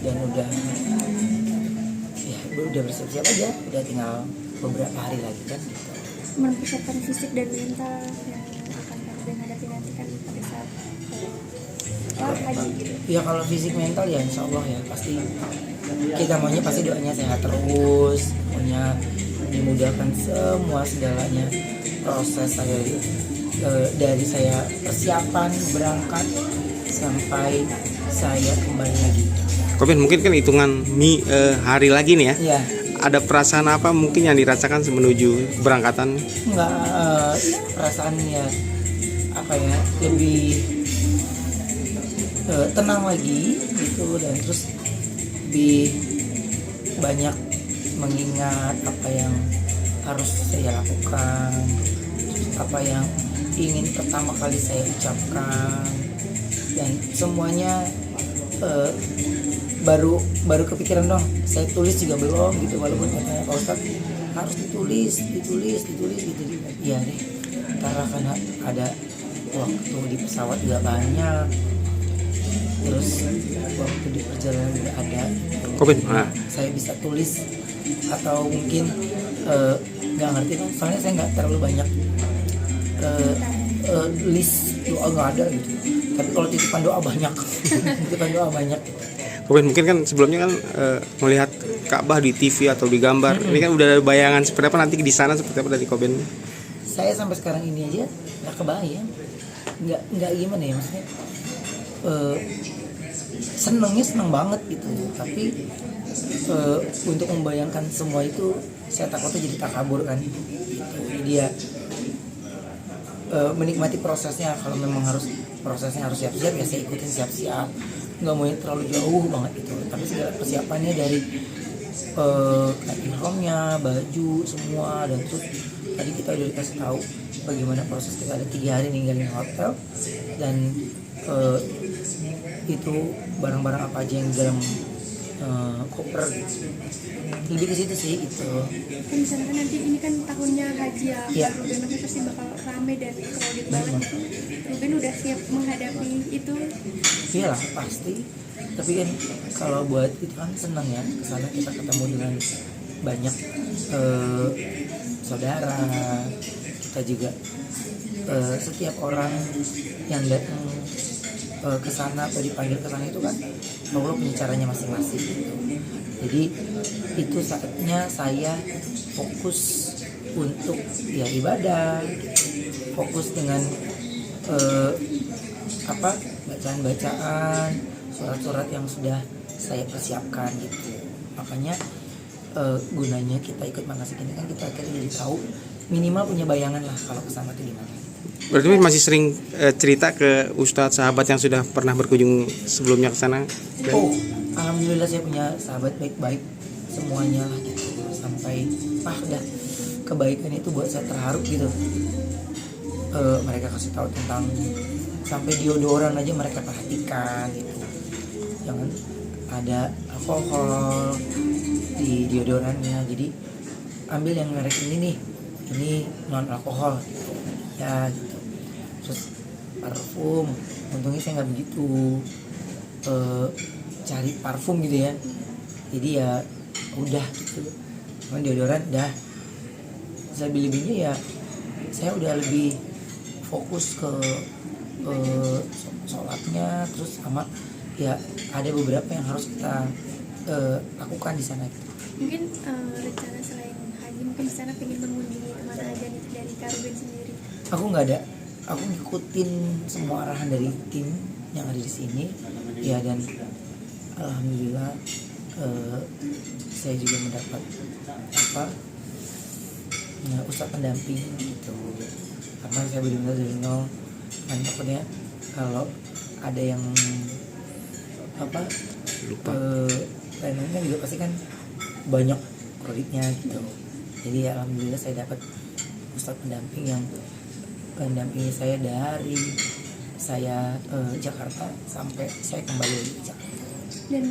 dan udah bersiap-siap aja, udah tinggal beberapa hari lagi kan gitu. Mempersiapkan fisik dan mental yang akan Karben hadapi nanti kan pada saat haji gitu. Ya kalau fisik mental ya insya Allah ya pasti kita maunya pasti doanya sehat terus, maunya dimudahkan semua segalanya proses saya dari saya persiapan berangkat sampai saya kembali lagi. Koben, mungkin kan hitungan hari lagi nih ya. Ya. Ada perasaan apa mungkin yang dirasakan menuju berangkatan? Enggak, perasaannya apa ya, lebih tenang lagi gitu, dan terus lebih banyak mengingat apa yang harus saya lakukan, apa yang ingin pertama kali saya ucapkan, dan semuanya baru kepikiran dong. Saya tulis juga belum gitu, walaupun katanya Pak Ustadz harus ditulis gitu. Iya deh, karena ada waktu di pesawat juga banyak, terus waktu di perjalanan juga ada. Saya bisa tulis atau mungkin nggak ngerti kan, soalnya saya nggak terlalu banyak list doa, nggak ada gitu. Tapi kalau titipan doa banyak. Koben, mungkin kan sebelumnya kan melihat Ka'bah di TV atau di gambar. Ini kan udah ada bayangan seperti apa nanti di sana, seperti apa dari Koben? Saya sampai sekarang ini aja nggak kebayang, nggak gimana ya maksudnya. Seneng banget gitu, tapi untuk membayangkan semua itu saya takutnya jadi takabur kan gitu. Jadi ya menikmati prosesnya. Kalau memang prosesnya harus siap-siap ya saya ikutin siap-siap, nggak mau yang terlalu jauh banget gitu. Tapi segala persiapannya dari ihramnya, baju semua, dan terus tadi kita udah dikasih tahu bagaimana proses kita ada 3 hari ninggalin hotel, dan itu barang-barang apa aja yang dalam koper gitu. Lebih ke situ sih gitu. Kan misalkan nanti ini kan tahunnya haji ya, Ruben pasti bakal rame dan crowded banget gitu. Ruben udah siap menghadapi itu? Iyalah pasti. Tapi kan kalau buat itu kan senang ya, kesana kita ketemu dengan banyak saudara. Kita juga setiap orang yang datang ke sana atau dipanggil ke sana itu kan Allah punya caranya masing-masing gitu. Jadi itu saatnya saya fokus untuk ya ibadah, fokus dengan bacaan-bacaan, surat-surat yang sudah saya persiapkan gitu. Makanya gunanya kita ikut manasik ini kan kita akhirnya jadi tahu, minimal punya bayangan lah kalau kesana tuh gimana. Berarti masih sering cerita ke Ustadz sahabat yang sudah pernah berkunjung sebelumnya ke sana? Oh, alhamdulillah saya punya sahabat baik-baik semuanya lah gitu. Sampai udah kebaikan itu buat saya terharu gitu. Mereka kasih tahu tentang sampai deodoran aja mereka perhatikan gitu. Jangan ada alkohol di deodorannya. Jadi ambil yang merek ini nih, ini non alkohol gitu. Ya gitu. Terus parfum, untungnya saya nggak begitu cari parfum gitu ya. Jadi ya udah gitu. Cuman deodoran dah. Saya lebihnya ya saya udah lebih fokus ke sholatnya, terus sama ya ada beberapa yang harus kita lakukan di sana gitu. Mungkin rencana selain haji mungkin di sana pengen mengunjungi kemana aja nih dari Karben sendiri? Aku nggak ada, aku ngikutin semua arahan dari tim yang ada di sini ya, dan alhamdulillah saya juga mendapat ustadz pendamping gitu, karena saya benar-benar dari nol. Dan takutnya kalau ada yang lupa planningnya juga pasti kan banyak kreditnya gitu. Jadi ya alhamdulillah saya dapat ustadz pendamping yang mendampingi saya dari saya Jakarta sampai saya kembali ke Jakarta. Dan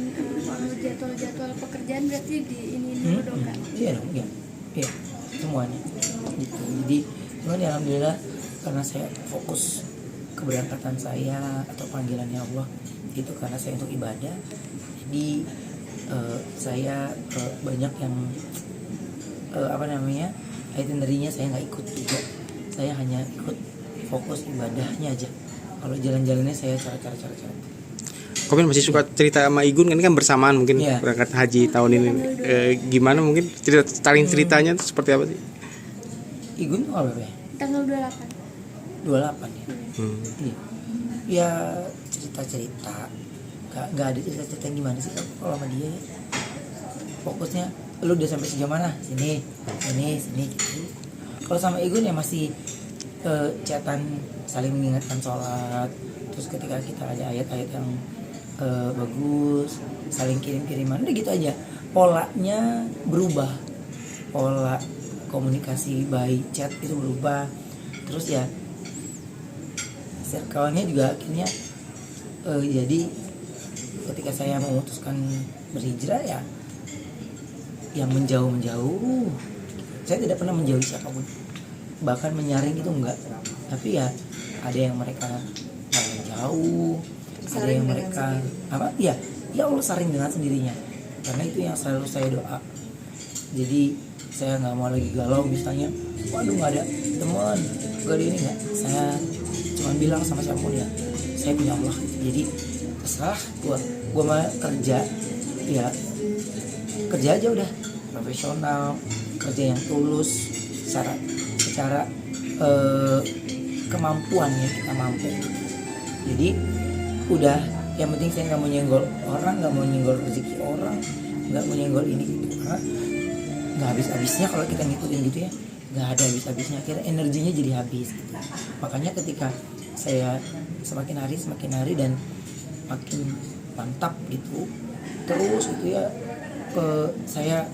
jadwal pekerjaan berarti di ini dulu dong kan? Iya dong, iya semuanya gitu. Jadi cuman ya alhamdulillah karena saya fokus keberangkatan saya atau panggilannya Allah, itu karena saya untuk ibadah. Jadi saya banyak yang itinerary-nya saya nggak ikut juga. Saya hanya ikut fokus ibadahnya aja. Kalau jalan-jalannya saya cara. Komen masih suka cerita sama Igun kan bersamaan mungkin Iya. berangkat haji tahun ini. Gimana mungkin ceritanya tuh seperti apa sih? Igun tuh apa ya? Tanggal 28. 28 ya. Hmm. Iya. Ya cerita-cerita. Gak ada cerita-cerita yang gimana sih kalau sama dia ya. Fokusnya lu udah sampai sejauh mana? Sini gitu. Kalau sama Igun ya masih chatan, saling mengingatkan sholat. Terus ketika kita ada ayat-ayat yang bagus, saling kirim-kiriman, udah gitu aja. Polanya berubah, pola komunikasi by chat itu berubah. Terus ya circle-nya juga akhirnya jadi ketika saya memutuskan berhijrah ya yang menjauh, saya tidak pernah menjauhi siapapun, bahkan menyaring itu enggak. Tapi ya ada yang mereka jauh, ada yang mereka ya Allah saring dengan sendirinya, karena itu yang selalu saya doa. Jadi saya nggak mau lagi galau misalnya, waduh nggak ada teman, nggak ada ini, nggak. Saya cuma bilang sama siapapun ya, saya punya Allah. Jadi terserah gua mah kerja ya, kerja aja udah profesional, kerja yang tulus secara kemampuan ya, kita mampu. Jadi udah, yang penting saya nggak mau nyenggol orang, nggak mau nyenggol rezeki orang, nggak mau nyenggol ini gitu, karena nggak habis-habisnya kalau kita ngikutin gitu ya, nggak ada habis-habisnya, akhirnya energinya jadi habis gitu. Makanya ketika saya semakin hari dan makin mantap gitu terus gitu ya, saya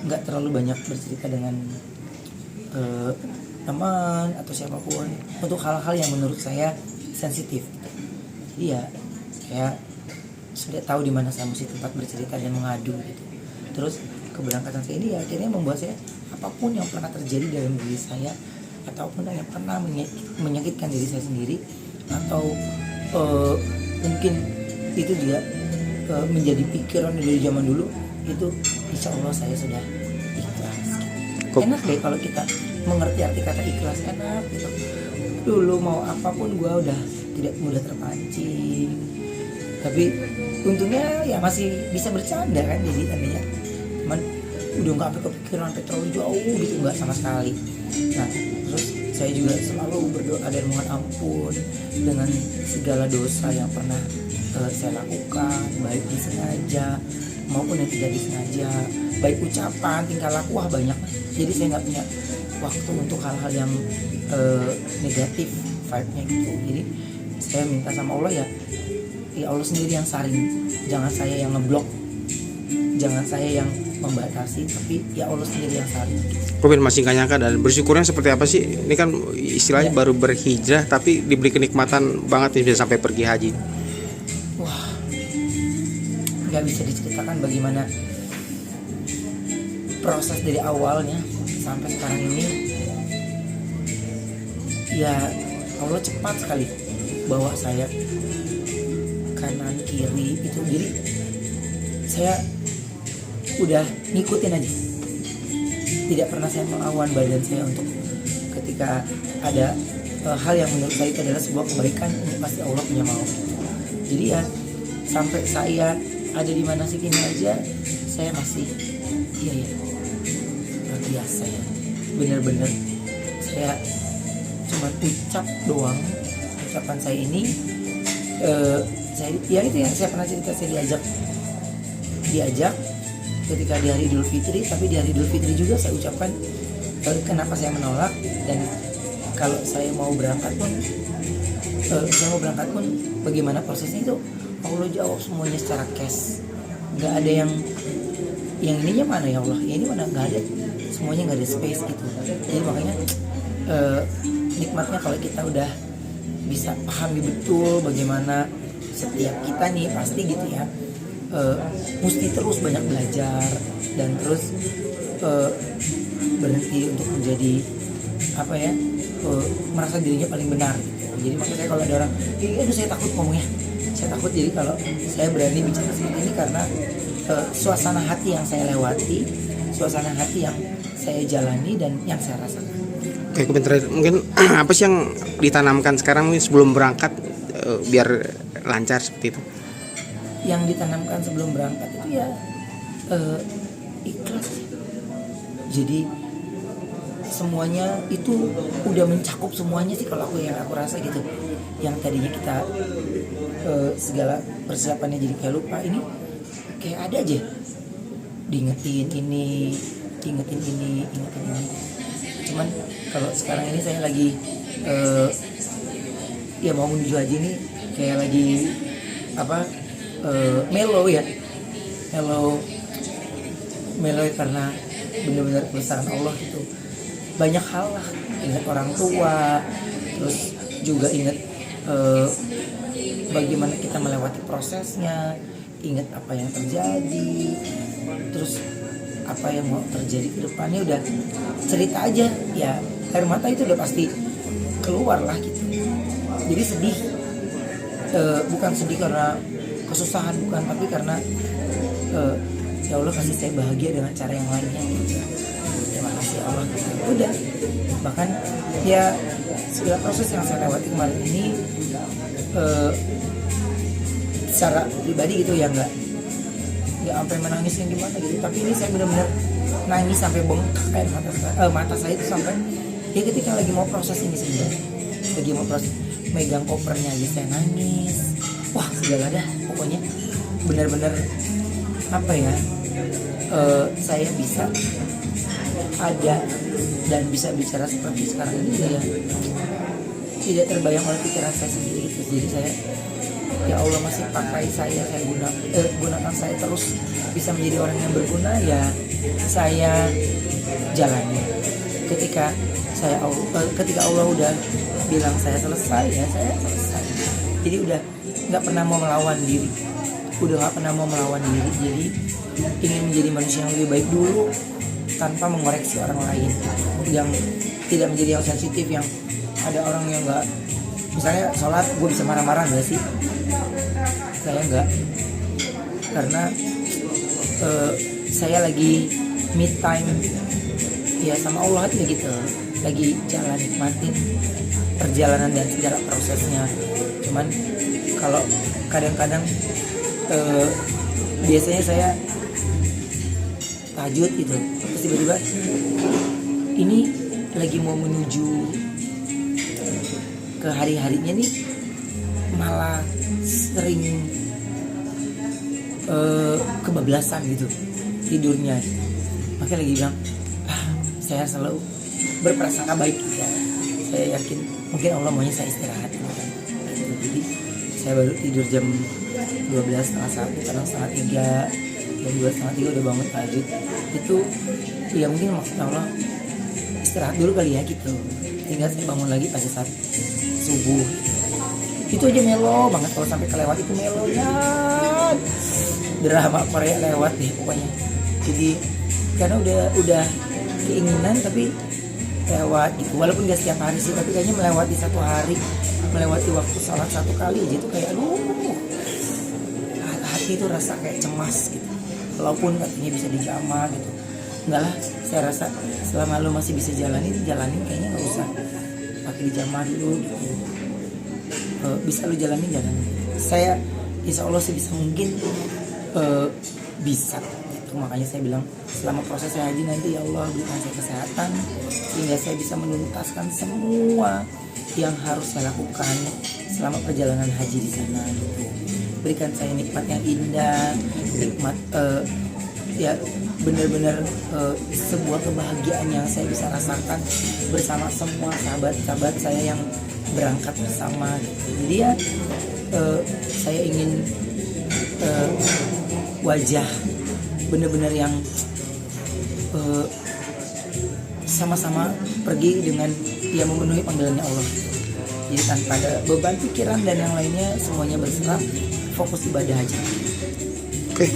nggak terlalu banyak bercerita dengan teman atau siapapun untuk hal-hal yang menurut saya sensitif. Jadi ya saya sudah tahu di mana saya mesti tempat bercerita dan mengadu gitu. Terus keberangkatan saya ini ya akhirnya membuat saya, apapun yang pernah terjadi dalam diri saya ataupun yang pernah menyakitkan diri saya sendiri, atau mungkin itu juga menjadi pikiran dari zaman dulu, itu insya Allah saya sudah ikhlas. Enak deh kalau kita mengerti arti kata ikhlas, enak gitu. Dulu mau apapun gue udah tidak mudah terpancing, tapi untungnya ya masih bisa bercanda kan, jadi tadinya cuman udah nggak sampai kepikiran sampai terlalu jauh gitu, nggak sama sekali. Nah terus saya juga selalu berdoa dan mohon ampun dengan segala dosa yang pernah saya lakukan, baik disengaja maupun yang tidak disengaja, baik ucapan, tingkah laku, wah banyak. Jadi saya nggak punya waktu untuk hal-hal yang negatif vibe-nya gitu. Jadi saya minta sama Allah ya Allah sendiri yang saring, jangan saya yang ngeblok, jangan saya yang membatasi, tapi ya Allah sendiri yang saring. Komen masih nggak nyangka dan bersyukurnya seperti apa sih? Ini kan istilahnya baru berhijrah tapi diberi kenikmatan banget nih bisa sampai pergi haji. Wah, nggak bisa diceritakan bagaimana proses dari awalnya sampai sekarang ini. Ya Allah cepat sekali bawa saya kanan kiri itu, jadi saya udah ngikutin aja, tidak pernah saya melawan badan saya untuk ketika ada hal yang menurut saya itu adalah sebuah kebaikan, ini pasti Allah punya mau. Jadi ya sampai saya ada di mana sih ini aja, saya masih iya luar biasa ya, bener-bener saya cuma ucap doang. Ucapan saya ini saya ya itu yang saya pernah cerita, saya diajak ketika di hari Idul Fitri, tapi di hari Idul Fitri juga saya ucapkan kenapa saya menolak, dan kalau saya mau berangkat pun bagaimana prosesnya itu Allah jawab semuanya secara cash, nggak ada yang ininya mana ya Allah, ya ini mana, nggak ada, semuanya nggak ada space gitu. Jadi makanya nikmatnya kalau kita udah bisa pahami betul bagaimana setiap kita nih pasti gitu ya, mesti terus banyak belajar dan terus berhenti untuk menjadi merasa dirinya paling benar gitu. Jadi makanya kalau ada orang, aduh saya takut ngomongnya, saya takut. Jadi kalau saya berani bicara seperti ini karena suasana hati yang saya lewati, suasana hati yang saya jalani dan yang saya rasakan. Oke, komentar mungkin apa sih yang ditanamkan sekarang mungkin sebelum berangkat biar lancar seperti itu? Yang ditanamkan sebelum berangkat itu ya ikhlas. Jadi semuanya itu udah mencakup semuanya sih kalau aku rasa gitu. Yang tadinya kita segala persiapannya jadi kayak lupa, ini kayak ada aja diingetin ini, ingetin ini. Cuman kalau sekarang ini saya lagi ya mau menuju haji ini kayak lagi mellow karena benar-benar kebesaran Allah gitu. Banyak hal lah, ingat orang tua, terus juga ingat bagaimana kita melewati prosesnya, ingat apa yang terjadi, terus apa yang mau terjadi ke depannya. Udah cerita aja ya, air mata itu udah pasti keluar lah gitu. Jadi sedih, bukan sedih karena kesusahan, bukan, tapi karena ya Allah kasih saya bahagia dengan cara yang lainnya gitu. Terima kasih Allah. Udah, bahkan ya segala proses yang saya lewati kemarin ini secara pribadi gitu ya nggak sampai menangis yang gimana gitu, tapi ini saya benar-benar nangis sampai bengkak air mata saya itu sampai ya ketika lagi mau proses ini sebenarnya, lagi mau proses megang kopernya aja saya nangis. Wah segala dah pokoknya, benar-benar apa ya, saya bisa ada dan bisa bicara seperti sekarang ini ya tidak terbayang oleh pikiran saya sendiri itu. Jadi saya, ya Allah masih pakai saya gunakan saya terus bisa menjadi orang yang berguna, ya saya jalani. Ketika Allah udah bilang saya selesai, ya saya selesai. Jadi udah nggak pernah mau melawan diri, jadi ingin menjadi manusia yang lebih baik dulu tanpa mengoreksi orang lain, yang tidak menjadi yang sensitif, yang ada orang yang nggak, misalnya sholat gue bisa marah-marah nggak sih? Saya nggak, karena saya lagi me time ya sama Allah aja gitu, lagi jalan nikmatin perjalanan dan segala prosesnya. Cuman kalau kadang-kadang biasanya saya tahajud gitu, terus tiba-tiba ini lagi mau menuju ke hari-harinya nih malah sering kebablasan gitu tidurnya. Makanya lagi bilang saya selalu berprasangka baik ya. Saya yakin mungkin Allah maunya saya istirahat gitu. Jadi saya baru tidur jam 12, setengah 1, kadang setengah 3, jam 2, setengah 3 udah bangun tahajud. Itu ya mungkin maksud Allah istirahat dulu kali ya gitu, hingga saya bangun lagi pada saat subuh. Itu aja melo banget, kalau sampai kelewat itu melo ya, drama Korea lewat deh pokoknya. Jadi karena udah keinginan tapi lewat gitu, walaupun gak setiap hari sih, tapi kayaknya melewati satu hari, melewati waktu sholat satu kali aja itu kayak hati itu rasa kayak cemas gitu, walaupun katanya bisa dijamah gitu. Enggak lah, saya rasa selama lu masih bisa jalanin kayaknya nggak usah pakai dijamah dulu gitu. Bisa lu jalanin. Saya insya Allah sebisa mungkin bisa gitu. Makanya saya bilang selama proses saya haji nanti ya Allah berikan saya kesehatan sehingga saya bisa menuntaskan semua yang harus saya lakukan selama perjalanan haji di sana gitu. Berikan saya nikmat yang indah, nikmat ya benar-benar sebuah kebahagiaan yang saya bisa rasakan bersama semua sahabat-sahabat saya yang berangkat bersama gitu. Jadi ya saya ingin wajah benar-benar yang sama-sama pergi dengan dia memenuhi panggilannya Allah. Jadi tanpa ada beban pikiran dan yang lainnya, semuanya berserah fokus ibadah aja. Oke.